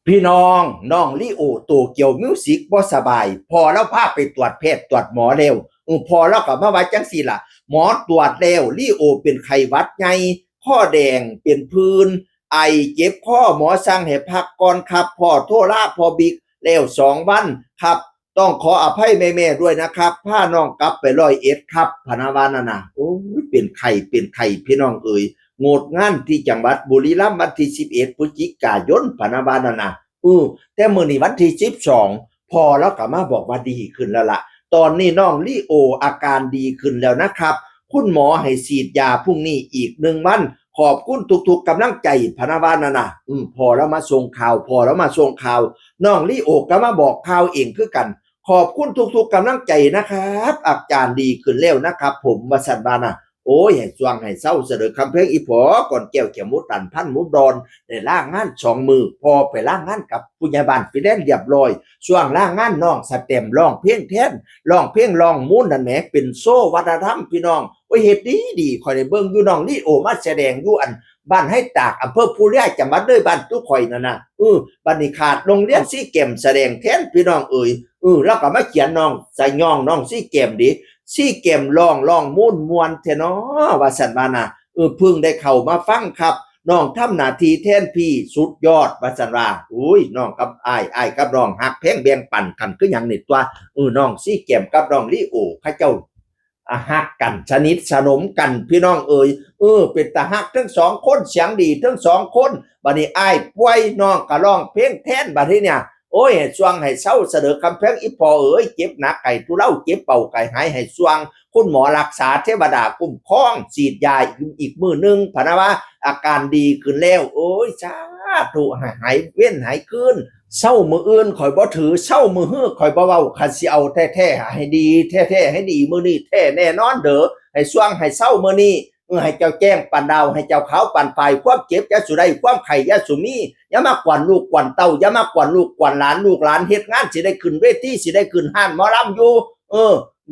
พี่น้องลิโอโตเกียวมิวสิกบ่สบายพอแล้วพาไปตรวจแพทย์ตรวจหมอแล้วพอแล้วก็มาว่าจังซี่ล่ะหมอตรวจแล้วลิโอเป็นไข้หวัดใหญ่ข้อแดงเป็นพื้นไอเจ็บคอหมอสั่งให้พักก่อนครับพ่อโทรลาพ่อบิ๊กแล้ว2 วันครับต้องขออภัยแม่ๆด้วยนะครับพาน้องกลับไป101ครับพนาวานั่นน่ะโอ้ยเป็นไข้พี่น้องเอ๋ยงดงานที่จังหวัดบุรีรัมย์วันที่11พฤศจิกายนพนาวานั่นน่ะแต่มื้อนี้วันที่12พอแล้วก็มาบอกว่าดีขึ้นแล้วล่ะตอนนี้น้องลีโออาการดีขึ้นแล้วนะครับคุณหมอให้ฉีดยาพรุ่งนี้อีก1 วันขอบคุณทุกๆกำลังใจพนาวานั่นน่ะพอแล้วมาส่งข่าวน้องลีโอก็มาบอกข่าวเองคือกันขอบคุณทุกๆกำลังใจนะครับอาการดีขึ้นแล้วนะครับผมว่าซั่นว่าน่ะโอ้ยให้สว่างให้เศร้าเสด็จคำเพลงอีพอก่อนแก้วเขียวมุดตันพันมุดดอนได้ล่างาน2 มือพอไปล่างานกับผู้ใหญ่บ้านฟิแลนซ์เรียบร้อยช่วงล่างงานน้องสเต็มร้องเพลงแทนร้องเพลงร้องมูนนั่นแหมเป็นโซ่วัฒนธรรมพี่น้องโอ้ยเฮ็ดดีข่อยได้เบิ่งอยู่น้องลีโอมาแสดงอยู่อันบ้านให้ตากอำเภอภูเรือจังหวัดเลยบ้านตุข่อยนั่นน่ะบัดนี้ขาดโรงเรียนซี่เก็มแสดงแทนพี่น้องเอ่ยแล้วก็มาเขียนน้องใส่ย่องน้องซี่เก็มดิซี่เก็มร้องม่วนแท้เนาะว่าซั่นว่าน่ะเพิ่งได้เข้ามาฟังครับน้องทำหน้าที่แทนพี่สุดยอดว่าซั่นว่าอุ้ยน้องกับอ้ายกับน้องฮักแพงแบ่งปันกันคือหยังนี่ตัวน้องซี่เก็มกับน้องลีโอเขาเจ้าฮักกันสนิทสนมกันพี่น้องเอ่ยเป็นตาฮักทั้ง2 คนเสียงดีทั้ง2 คนบัดนี้อ้ายป่วยน้องก็ร้องเพลงแทนบัดนี้เนี่ยโอ้ยให้สว่างให้เศร้าเสด็จคำเพลงอีพอเอ๋ยเจ็บหนักไก่ทุเลาเจ็บเป่าไก่หายให้สว่างคุณหมอรักษาเทวดาคุ้มครองฉีดยาอีกมื้อนึงพะนะว่าอาการดีขึ้นแล้วโอ้ยสาธุหายเว้นหายคืนเศร้ามื้ออื่นข่อยบ่ถือเศร้ามื้อฮื้อข่อยบ่เว้าคันสิเอาแท้ๆให้ดีแท้ๆให้ดีมื้อนี้แท้แน่นอนเด้อให้สว่างให้เศร้ามื้อนี้ให้เจ้าแจ้งปันดาวให้เจ้าขาวปันไฟความเจ็บยาสุได้ความไข่ยาสุมีอย่ามากวนลูกกวนเต้าอย่ามากวนลูกกวนหลานเฮ็ดงานสิได้ขึ้นเวทีสิได้ขึ้นห้านหมอลำอยู่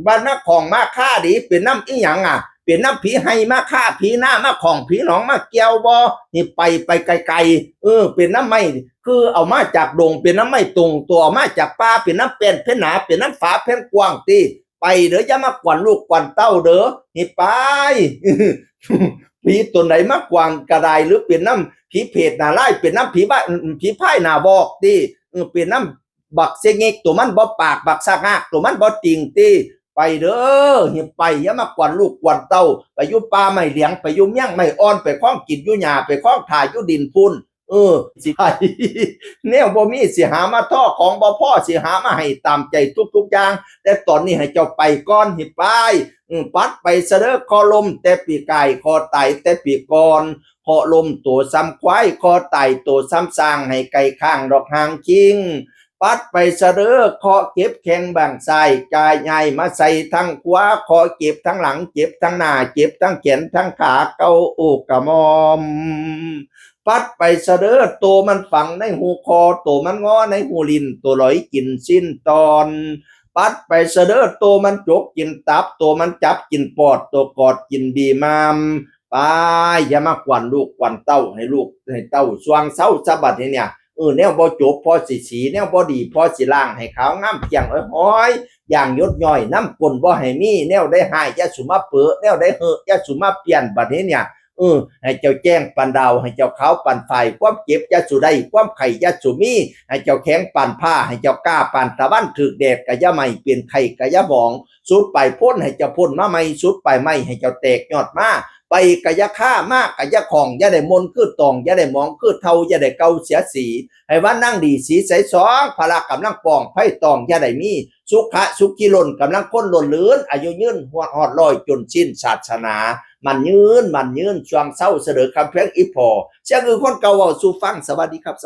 บ้านนักของมาฆ่าดีเป็นน้ำอีหยังเป็นน้ำผีให้มาฆ่าผีหน้ามาของผีหนองมาเกี่ยวบ่นี่ไปไกลเป็นน้ำไม่คือเอามาจากดงเป็นน้ำไม่ตรงตัวมาจากป่าเป็นน้ำเป็นเพนหนาเป็นน้ำฝาเพนกว้างตีไปเด้ออย่ามากวนลูกกวนเต้าเด้อนี่ไปผีตัวไหนมากวางกระไดหรือเป็นน้ำผีเพจหน้าไล่เป็นน้ำผีบ้าผีพ่ายหน้าบอกตีเป็นน้ำบักเสงกตัวมันบ่ปากบักซากตัวมันบ่จริงตีไปเด้อเหียไปอย่ามากวนลูกกวนเต้าไปอยู่ป่าไม่เลี้ยงไปอยู่เมี่ยงไม่อ่อนไปคล้องกินอยู่หญ้าไปคล้องถ่ายอยู่ดินพุ่นสิไปแนวบ่มีสิหามาท่อของบ่พ่อสิหามาให้ตามใจทุกอย่างแต่ตอนนี้ให้เจ้าไปก่อนหิไปปัดไปเสด้อคอลมแต่ปีกายคอไตแต่ปีก่อนคอลมตัวซ้ำควายคอไตตัวซ้ำสร้างให้ไก่ข้างดอกหางคิงปัดไปเสด้อคอเก็บแข้งบางใส่กายใหญ่มาใส่ทั้งขวาคอเก็บทั้งหลังเจ็บทั้งหน้าเจ็บทั้งแขนทั้งขาเกาอกกระมอมปัดไปเสด้อตัวมันฝังในหูคอตัวมันงอในหูลิ้นตัวลอยกินสิ้นตอนปัดไปเสด้อตัวมันจกกินตับตัวมันจับกินปอดตัวกอดกินดีมามไปอย่ามากวนลูกกวนเต้าให้ลูกให้เต้าสว่างเศร้าสะบัดเนี่ยแนวบ่จบพอสีแนวบ่ดีพอสิล้างให้ขาวงามเกียงห้อยอย่างยดย่อยน้ำปนบ่ให้มีแนวได้หายยาสุมาเปื้อแนวได้เหอะยาสุมาเปลี่ยนบัดนี้เนี่ยให้เจ้าแจ้งปันดาวให้เจ้าขาวปันไฟความเจ็บยาสุได้ความไข่ยาสุมีให้เจ้าแข็งปันผ้าให้เจ้ากล้าปันตะวันถึกแดดกะยะไม่เปลี่ยนไข่กะยะบองสุดไปพ่นให้เจ้าพ่นมาไม่สุดไปไม่ให้เจ้าแตกยอดมาไปกะยะฆ่ามากกะยะของอย่าได้มนคือตองอย่าได้มองคือเทาอย่าได้เกาเสียสีให้ว่านั่งดีสีใสสองพละกำลังปองไพ่ตองอย่าได้มีสุขีล้นกำลังค้นล้นลื่นอายุยืนหัวหอดลอยจนสิ้นศาสนามันยืนช่วงเศร้าเสด็จคำเพลงอีพอเสียงคนเก่าเว้าสู่ฟังสวัสดีครับ